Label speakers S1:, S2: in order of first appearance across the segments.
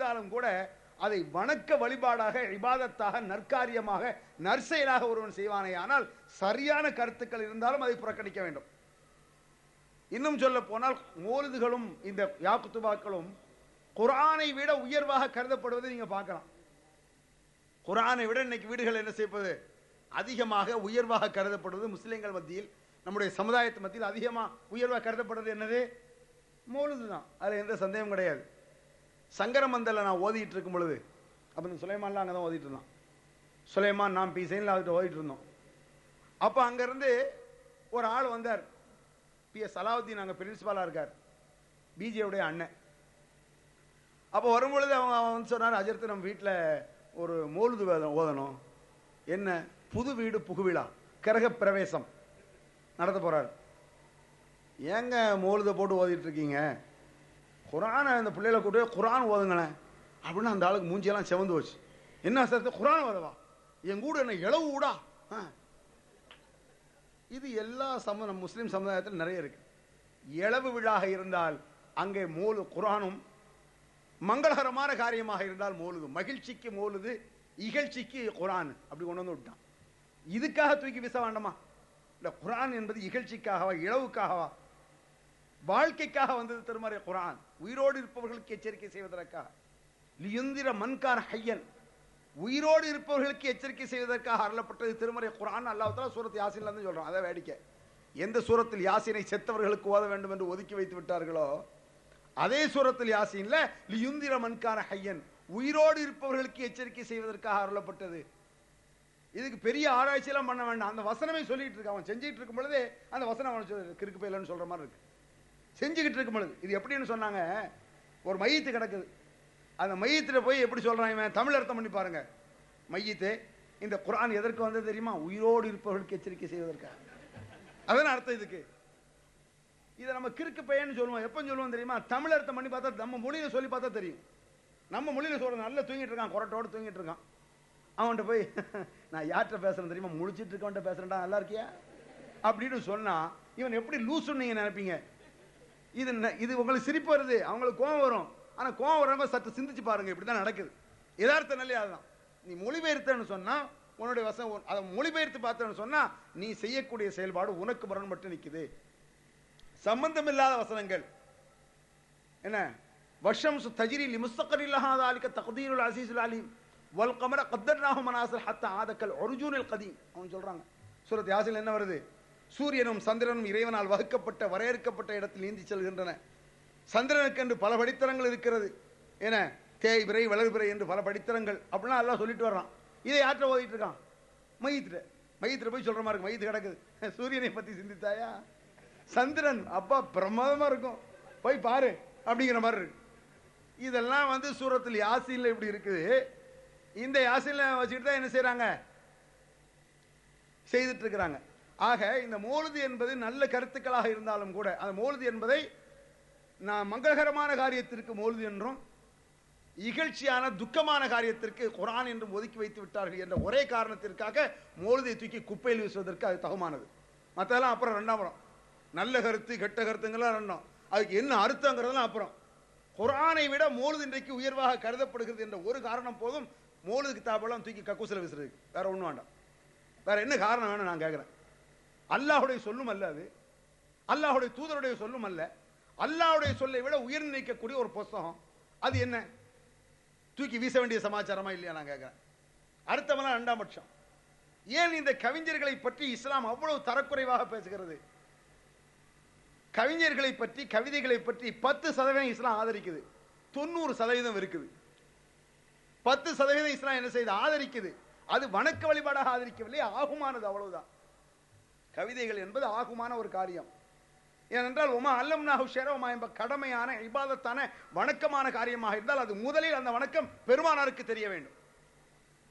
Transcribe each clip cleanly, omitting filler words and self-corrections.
S1: இருந்தாலும் கூட அதை வணக்க வழிபாடாக, இபாதத்தாக, நற்காரியமாக, நற்செயலாக ஒருவன் செய்வானே ஆனால் சரியான கருத்துக்கள் இருந்தாலும் அதை புறக்கணிக்க வேண்டும். இன்னும் சொல்ல போனால் மௌலிதுகளும் இந்த யாக்குத்துபாக்களும் குர்ஆனை விட உயர்வாக கருதப்படுவதை நீங்க பார்க்கலாம். குர்ஆனை விட இன்னைக்கு வீடுகள் என்ன செய்வது, அதிகமாக உயர்வாக கருதப்படுவது முஸ்லிம்கள் மத்தியில், நம்முடைய சமுதாயத்து மத்தியில் அதிகமாக உயர்வாக கருதப்படுறது என்னது, மௌலிது தான். அதில் எந்த சந்தேகம் கிடையாது. சங்கரமந்தல நான் ஓதிட்டு இருக்கும் பொழுது, அப்போ சுலைமான்லாம் அங்கே தான் ஓதிட்டு இருந்தான். சுலைமான் நாம் பீசைனில் அவர்கிட்ட ஓதிட்டு இருந்தோம். அப்போ அங்கேருந்து ஒரு ஆள் வந்தார். PS அலாவுதீன் அங்கே பிரின்சிபாலாக இருக்கார், பிஜேவுடைய அண்ணன். அப்போ வரும்பொழுது அவங்க வந்து சொன்னார், அஜர்த்து நம்ம வீட்டில் ஒரு மௌலிது ஓதணும். என்ன, புது வீடு புகுவிழா, கிரக பிரவேசம் நடத்த போகிறார். ஏங்க மௌலிதை போட்டு ஓதிட்டு இருக்கீங்க, குரானை இந்த பிள்ளைகளை கூட்டு குரான் ஓதுங்களேன் அப்படின்னு அந்த ஆளுக்கு மூஞ்சியெல்லாம் செவந்து வச்சு. என்ன சார் குரான் ஓதவா, என் கூட என்ன இளவு ஊடா. இது எல்லா முஸ்லீம் சமுதாயத்தில் நிறைய இருக்கு. இளவு விழாக இருந்தால் அங்கே குரானும், மங்களகரமான காரியமாக இருந்தால் மௌலிது, மகிழ்ச்சிக்கு மௌலிது, இகழ்ச்சிக்கு குரான், அப்படி கொண்டு வந்து விட்டான். இதுக்காக தூக்கி வீச வேண்டாமா? இல்லை, குரான் என்பது இகழ்ச்சிக்காகவா, இளவுக்காகவா? வாழ்க்கைக்காக வந்தது திருமறை குரான். உயிரோடு இருப்பவர்களுக்கு எச்சரிக்கை செய்வதற்காக, லியுந்திர மன்கார் ஹையன், உயிரோடு இருப்பவர்களுக்கு எச்சரிக்கை செய்வதற்காக அருளப்பட்டது திருமறை குரான். அல்லாஹ் தஆலா சூரத் யாசீன்ல இருந்து சொல்றான். அதை வேடிக்கை, எந்த சூரத்தில் யாசீனை செத்தவர்களுக்கு ஓத வேண்டும் என்று ஒதுக்கி வைத்து விட்டார்களோ அதே சூரத்தில் யாசீன்ல லியுந்திர மன்கார் ஹையன், உயிரோடு இருப்பவர்களுக்கு எச்சரிக்கை செய்வதற்காக அருளப்பட்டது. இதுக்கு பெரிய ஆராய்ச்சியெல்லாம் பண்ண வேண்டாம். அந்த வசனமே சொல்லிட்டு இருக்க, அவன் செஞ்சுட்டு இருக்கும் பொழுதே அந்த வசனம் அவன் கிறுக்கு பையலன்னு சொல்ற மாதிரி இருக்கு. செஞ்சுக்கிட்டு இருக்கும் பொழுது இது எப்படின்னு சொன்னாங்க, ஒரு மையத்து கிடக்குது, அந்த மையத்தில் போய் எப்படி சொல்றான் இவன், தமிழ் அர்த்தம் பண்ணி பாருங்க. மையத்து, இந்த குர்ஆன் எதற்கு வந்தது தெரியுமா, உயிரோடு இருப்பவர்களுக்கு எச்சரிக்கை செய்வதற்காக. அதான் அர்த்தம் இதுக்கு. இதை நம்ம கிறுக்கு பையன்னு சொல்லுவோம். எப்போ சொல்லுவோம் தெரியுமா, தமிழ் அர்த்தம் பண்ணி பார்த்தா, நம்ம மொழியில சொல்லி பார்த்தா தெரியும். நம்ம மொழியில சொல்றது, நல்லா தூங்கிட்டு இருக்கான், கொரட்டோடு தூங்கிட்டு இருக்கான். அவன்கிட்ட போய் நான் யார்கிட்ட பேசுறேன் தெரியுமா, முழிச்சிட்டு இருக்கவன்ட்ட பேசுறேன்டா, நல்லா இருக்கியா அப்படின்னு சொன்னா இவன் எப்படி லூசுன்னு நீங்க நினைப்பீங்க. இது உங்களுக்கு சிரிப்பு வருது, அவங்களுக்கு கோவம் வரும். ஆனா கோவம் வரவங்க சற்று சிந்திச்சு பாருங்க, இப்படிதான் நடக்குது. யதார்த்த நிலை அதுதான். நீ மொழிபெயர்த்தன்னு சொன்னா, உன்னுடைய வசம் அதை மொழிபெயர்த்து பார்த்தன்னு சொன்னா, நீ செய்யக்கூடிய செயல்பாடு உனக்கு முரண்பட்டு நிற்குது. சம்பந்தம் இல்லாத வசனங்கள் என்ன, வஷம்சு தஜ்ரி லிமுஸ்தகரின் லஹா ذلك تقدير العزيز العليم والقمر قدرناه منازل حتى عاد كالعرجون القديم. அவன் சொல்றாங்க சூரத் யாசீன்ல என்ன வருது, சூரியனும் சந்திரனும் இறைவனால் வகுக்கப்பட்ட வரையறுக்கப்பட்ட இடத்தில் நீந்தி செல்கின்றன. சந்திரனுக்கு என்று பல படித்தரங்கள் இருக்கிறது, என தேய்பிறை வளர்பிறை என்று பல படித்தரங்கள் அப்படிலாம் எல்லாம் சொல்லிட்டு வர்றான். இதை யாற்ற ஓதிட்டு இருக்கான், மையத்துல போய் சொல்ற மாதிரி இருக்கு. மையத்து கிடக்குது, சூரியனை பத்தி சிந்தித்தாயா, சந்திரன் அப்பா பிரமாதமா இருக்கும், போய் பாரு அப்படிங்கிற மாதிரி இருக்கு. இதெல்லாம் வந்து சூரத்தில் யாசீன்ல இப்படி இருக்குது. இந்த யாசீன்ல வச்சுக்கிட்டு தான் என்ன செய்யறாங்க, செய்துட்டு இருக்கிறாங்க. ஆக இந்த மௌலிது என்பது நல்ல கருத்துக்களாக இருந்தாலும் கூட, அந்த மௌலிது என்பதை நான் மங்களகரமான காரியத்திற்கு மௌலிது என்றும், இகழ்ச்சியான துக்கமான காரியத்திற்கு குர்ஆன் என்றும் ஒதுக்கி வைத்து விட்டார்கள் என்ற ஒரே காரணத்திற்காக மௌலிதை தூக்கி குப்பையில் வீசுவதற்கு அது தகுமானது. மற்றெல்லாம் அப்புறம் ரெண்டாம் படம். நல்ல கருத்து கெட்ட கருத்துங்களாம் ரெண்டாம், அதுக்கு என்ன அர்த்தங்கிறதுலாம் அப்புறம். குர்ஆனை விட மௌலிது இன்றைக்கு உயர்வாக கருதப்படுகிறது என்ற ஒரு காரணம் போதும் மௌலிது கிதாபெல்லாம் தூக்கி கக்கூசில் வீசுறதுக்கு. வேற ஒன்றும் வேண்டாம். வேற என்ன காரணம் வேணும் நான் கேட்கிறேன். அல்லாஹுடைய சொல்லும் அல்ல அது, அல்லாஹுடைய தூதருடைய சொல்லும் அல்ல, அல்லாஹுடைய சொல்லை விட உயர்ந்து நிற்கக்கூடிய ஒரு புஸ்தகம். அது என்ன, தூக்கி வீச வேண்டிய சமாச்சாரமா இல்லையா நான் கேட்கிறேன். அடுத்தவெல்லாம் ரெண்டாம் பட்சம். ஏன் இந்த கவிஞர்களை பற்றி இஸ்லாம் அவ்வளவு தரக்குறைவாக பேசுகிறது? கவிஞர்களை பற்றி, கவிதைகளை பற்றி 10% இஸ்லாம் ஆதரிக்குது, 90% இருக்குது. 10% இஸ்லாம் என்ன செய்து ஆதரிக்குது, அது வணக்க வழிபாடாக ஆதரிக்கவில்லை, ஆகுமானது, அவ்வளவுதான். கவிதைகள் என்பது ஆகுமான ஒரு காரியம். ஏனென்றால் உமா அல்லம்னாஹு ஷரவமா என்ப கடமையான இபாதத்தான வணக்கமான காரியமாக இருந்தால் அது முதலில் அந்த வணக்கம் பெருமானாருக்கு தெரிய வேண்டும்.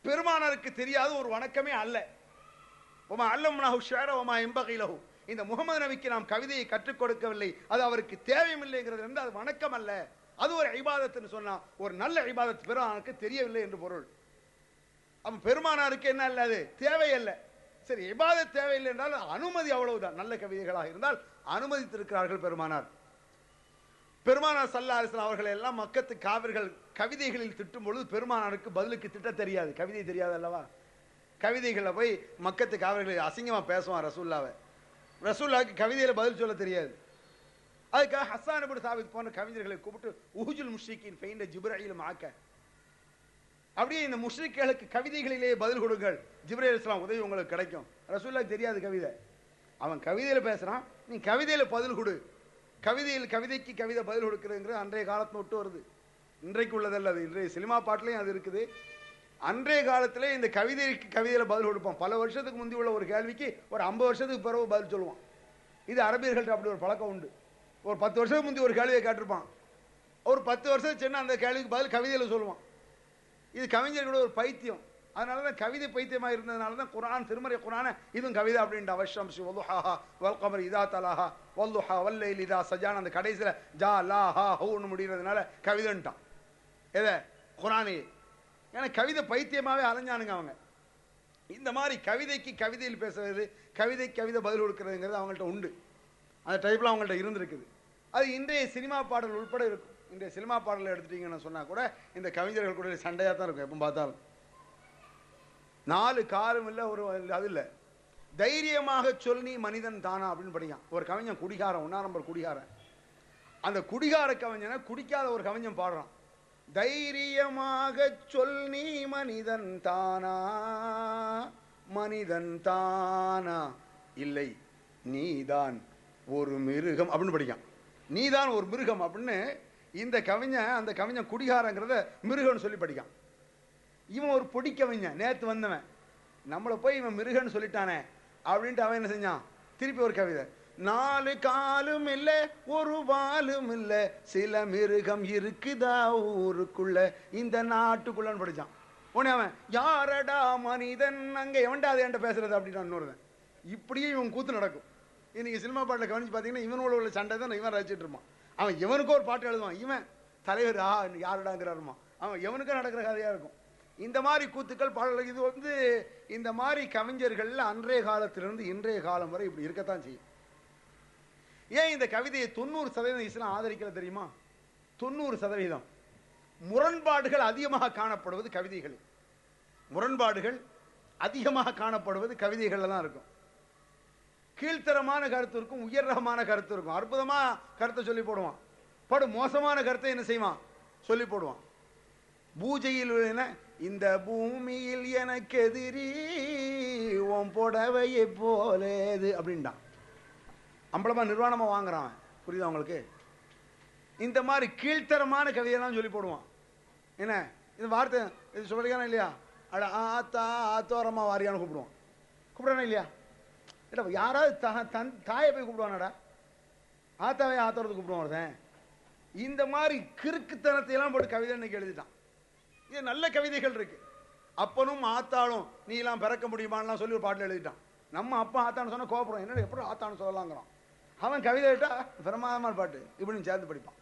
S1: பெருமானாருக்கு தெரியாத ஒரு வணக்கமே அல்ல. உமா அல்லம்னாஹு ஷரவமா என்பகிலஹு, இந்த முகமது நபிக்கு நாம் கவிதையை கற்றுக் கொடுக்கவில்லை, அது அவருக்கு தேவையில்லைங்கிறது என்று அது வணக்கம் அல்ல, அது ஒரு இபாதத்துன்னு சொன்னா ஒரு நல்ல இபாதத் பெருமானாருக்கு தெரியவில்லை என்று பொருள். அப்ப பெருமானாருக்கு என்ன அல்ல, அது தேவையல்ல. சரி, இபாதத் தேவையில்லை என்றால் அனுமதி, அவ்வளவுதான். நல்ல கவிதைகளாக இருந்தால் அனுமதித்திருக்கிறார்கள் பெருமானார். பெருமானார் ஸல்லல்லாஹு அலைஹி வஸல்லம் அவர்கள் எல்லாம் மக்கத்து காவிர்கள் கவிதைகளில் திட்டும் பொழுது பெருமானாருக்கு பதிலுக்கு திட்ட தெரியாது, கவிதை தெரியாது அல்லவா. கவிதைகளில் போய் மக்கத்துக்கு அவர்களை அசிங்கமா பேசுவான் ரசூல்லாவை. ரசூல்லாவுக்கு கவிதையில பதில் சொல்ல தெரியாது. அதுக்காக ஹஸ்ஸான் இப்னு சாபித் போன்ற கவிஞர்களை கூப்பிட்டு உஹுஜுல் முஷ்ரிக்கீன் ஃபைன ஜிப்ரீல் மாக்க, அப்படியே இந்த முஷ்ரிக்குகளுக்கு கவிதைகளிலே பதில் கொடுங்கள், ஜிப்ரீல் அலைஹிஸ்ஸலாம் உதவி உங்களுக்கு கிடைக்கும். ரசூலுல்லாஹ்க்கு தெரியாது கவிதை, அவன் கவிதையில பேசுறான், நீ கவிதையில பதில் கொடு. கவிதையில் கவிதைக்கு கவிதை பதில் கொடுக்குறதுங்கிறது அன்றைய காலத்தை விட்டு வருது, இன்றைக்கு உள்ளதல்ல. அது இன்றைய சினிமா பாட்டிலையும் அது இருக்குது. அன்றைய காலத்திலே இந்த கவிதைக்கு கவிதையில பதில் கொடுப்பான். பல வருஷத்துக்கு முந்தி உள்ள ஒரு கேள்விக்கு ஒரு 50 வருஷத்துக்கு பிறகு பதில் சொல்லுவான். இது அரபியர்கள்ட்ட அப்படி ஒரு பழக்கம் உண்டு. ஒரு 10 வருஷத்துக்கு முந்தி ஒரு கேள்வியை கேட்டிருப்பான், ஒரு 10 வருஷத்துக்கு சென்று அந்த கேள்விக்கு பதில் கவிதையில சொல்லுவான். இது கவிஞர்களோட ஒரு பைத்தியம். அதனால தான் கவிதை பைத்தியமாக இருந்ததுனால தான் குர்ஆன், திருமறை குர்ஆன இதுவும் கவிதை அப்படின்ட்டு அவஷம்சி வல்லுஹாஹா வல் கமர் இதா தலாஹா வல்லுஹா வல்லைல் இதா சஜான் அந்த கடைசியில் ஜா லா ஹா ஹூன்னு முடிகிறதுனால கவிதைன்ட்டான் எதை, குர்ஆனையே. ஏன்னா கவிதை பைத்தியமாகவே அலைஞ்சானுங்க அவங்க. இந்த மாதிரி கவிதைக்கு கவிதையில் பேசுறது, கவிதைக்கு கவிதை பதில் கொடுக்கறதுங்கிறது அவங்கள்ட்ட உண்டு. அந்த டைப்பில் அவங்கள்ட்ட இருந்திருக்குது. அது இன்றைய சினிமா பாடல் உட்பட இருக்கும். இன்றைய சினிமா பாடலை எடுத்துட்டீங்கன்னு சொன்னால் கூட இந்த கவிஞர்கள் கூட சண்டையாக தான் இருக்கும் எப்போ பார்த்தாலும். 4 காலம் இல்லை, ஒரு அது இல்லை. தைரியமாக சொல் நீ மனிதன் தானா அப்படின்னு படிக்கான் ஒரு கவிஞன், குடிகாரன், 1ஆம் நம்பர் குடிகாரன். அந்த குடிகார கவிஞனை குடிக்காத ஒரு கவிஞன் பாடுறான், தைரியமாக சொல் நீ மனிதன் தானா, மனிதன் தானா இல்லை நீதான் ஒரு மிருகம் அப்படின்னு படிக்கான். நீதான் ஒரு மிருகம் அப்படின்னு இந்த கவிஞன், அந்த கவிஞன் குடிகாரங்கிறத மிருகன்னு சொல்லி படிக்கான். இவன் ஒரு பொடி கவிஞன், நேற்று வந்தவன், நம்மளை போய் இவன் மிருகன்னு சொல்லிட்டானே அப்படின்ட்டு அவன் என்ன செஞ்சான், திருப்பி ஒரு கவிதை, 4 காலும் இல்லை ஒரு வாலும் இல்லை சில மிருகம் இருக்குதா ஊருக்குள்ள இந்த நாட்டுக்குள்ளன்னு படிச்சான். உடனே அவன் யாரடா மனிதன் அங்கே எவன்டா அது என்கிட்ட பேசுறது அப்படின்னு இன்னொருவன். இப்படியே இவன் கூத்து நடக்கும். இன்னைக்கு சினிமா பாட்டில் கவனிச்சு பார்த்தீங்கன்னா இவனோட உள்ள சண்டை தான் இவன் ரசிச்சுட்டு இருப்பான். அவன் எவனுக்கும் ஒரு பாட்டு எழுதுவான், இவன் தலைவர் யாருடாங்கிறாருமா, அவன் எவனுக்கும் நடக்கிற கதையாக இருக்கும். இந்த மாதிரி கூத்துக்கள் பாடல்கள் இது வந்து இந்த மாதிரி கவிஞர்கள் அன்றைய காலத்திலிருந்து இன்றைய காலம் வரை இப்படி இருக்கத்தான் செய்யும். ஏன் இந்த கவிதையை 90% இஸ்லாம் ஆதரிக்கல தெரியுமா? 90% முரண்பாடுகள் அதிகமாக காணப்படுவது கவிதைகளில். முரண்பாடுகள் அதிகமாக காணப்படுவது கவிதைகள்ல தான் இருக்கும். கீழ்த்தரமான கருத்து இருக்கும், உயர்ரகமான கருத்து இருக்கும். அற்புதமா கருத்தை சொல்லி போடுவான், படு மோசமான கருத்தை என்ன செய்வான் சொல்லி போடுவான். பூஜையில் இந்த பூமியில் எனக்கு எதிரி உன் புடவையை போலேது அப்படின்ட்டான். அம்பளமா நிர்வாணமா வாங்குறான். புரியுதா உங்களுக்கு? இந்த மாதிரி கீழ்த்தரமான கவிதையெல்லாம் சொல்லி போடுவான். என்ன இந்த வார்த்தை இது சொல்றானா இல்லையா? அட ஆத்தா ஆத்தோரமா வாரியான்னு கூப்பிடுவான். கூப்பிடுறானா இல்லையா? இல்லை யாராவது தன் தாயை போய் கூப்பிடுவானடா, ஆத்தாவை ஆத்தோரத்துக்கு கூப்பிடுவான். இந்த மாதிரி கிறுக்குத்தனத்தை எல்லாம் போட்டு கவிதை இன்னைக்கு எழுதிட்டான். இது நல்ல கவிதைகள் இருக்கு. அப்பனும் ஆத்தாளும் நீ எல்லாம் பிறக்க முடியுமான்லாம் சொல்லி ஒரு பாட்டில் எழுதிட்டான். நம்ம அப்பா ஆத்தான்னு சொன்னா கோபுரம், என்ன எப்படி ஆத்தான்னு சொல்லலாங்கிறான். அவன் கவிதை எழுட்டா பிரமாதமான பாட்டு இப்படின்னு சேர்ந்து படிப்பான்.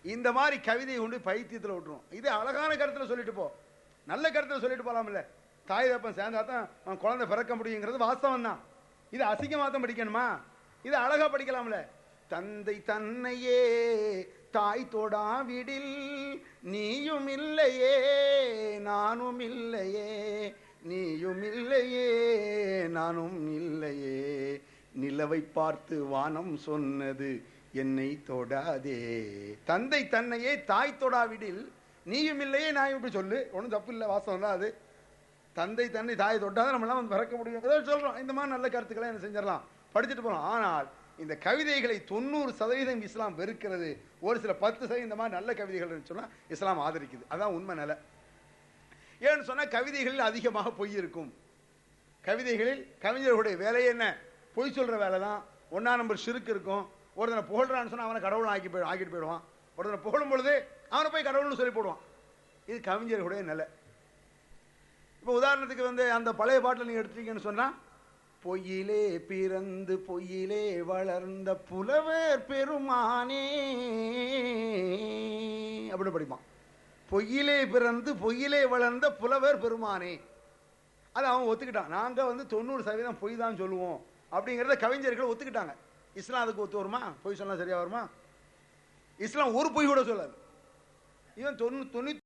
S1: இந்த மாதிரி கவிதையை கொண்டு பைத்தியத்தில் விட்டுருவோம். இது அழகான கருத்தில் சொல்லிட்டு போ, நல்ல கருத்தில் சொல்லிட்டு போகலாம். இல்லை தாய் தப்பன் சேர்ந்தா தான் குழந்தை பிறக்க முடியுங்கிறது வாஸ்தவம் தான். இது அசிங்கமாக தான் படிக்கணுமா? இது அழகா படிக்கலாம்ல. தந்தை தன்னையே தாய் தொடாவிடில் நீயும் இல்லையே நானும் இல்லையே, நீயும் இல்லையே நானும் இல்லையே, நிலவை பார்த்து வானம் சொன்னது என்னை தொடாதே. தந்தை தன்னையே தாய் தொடாவிடில் நீயும் இல்லையே நான் இப்படி சொல்லு, ஒன்றும் தப்பு இல்லை, வாசம் தான் அது. தந்தை தன்னை தாயை தொட்டாதான் நம்மளாம் வந்து பிறக்க முடியும் ஏதோ சொல்கிறோம். இந்த மாதிரி நல்ல கருத்துக்களை என்ன செஞ்சிடலாம், படிச்சுட்டு போகலாம். ஆனால் இந்த கவிதைகளை 90% இஸ்லாம் வெறுக்கிறது. ஒரு சில 10% இந்த மாதிரி நல்ல கவிதைகள் சொன்னால் இஸ்லாம் ஆதரிக்குது. அதான் உண்மை நிலை. ஏன்னு சொன்னால் கவிதைகளில் அதிகமாக பொய் இருக்கும். கவிதைகளில் கவிஞர்களுடைய வேலையே என்ன? பொய் சொல்கிற வேலை தான். 1ஆம் நம்பர் ஷிர்க் இருக்கும். ஒருத்தனை புகழ்றான்னு சொன்னால் அவனை கடவுளை ஆக்கிட்டு போயிடுவான். ஒருத்தனை புகழும் பொழுது அவனை போய் கடவுள்னு சொல்லி போடுவான். இது கவிஞர்களுடைய நிலை. இப்போ உதாரணத்துக்கு வந்து அந்த பழைய பாட்டில் நீங்கள் எடுத்துட்டீங்கன்னு சொன்னால், பொய்யிலே பிறந்து பொய்யிலே வளர்ந்த புலவர் பெருமானே அப்படி படிப்பான். பொய்யிலே பிறந்து பொய்யிலே வளர்ந்த புலவர் பெருமானே, அதை அவன் ஒத்துக்கிட்டான். நாங்கள் வந்து 90% பொய் தான் சொல்லுவோம் அப்படிங்கிறத கவிஞர்கள் ஒத்துக்கிட்டாங்க. இஸ்லாம் அதுக்கு ஒத்து வருமா? பொய் சொன்னால் சரியா வருமா? இஸ்லாம் ஒரு பொய் கூட சொல்லாது. இவன் 99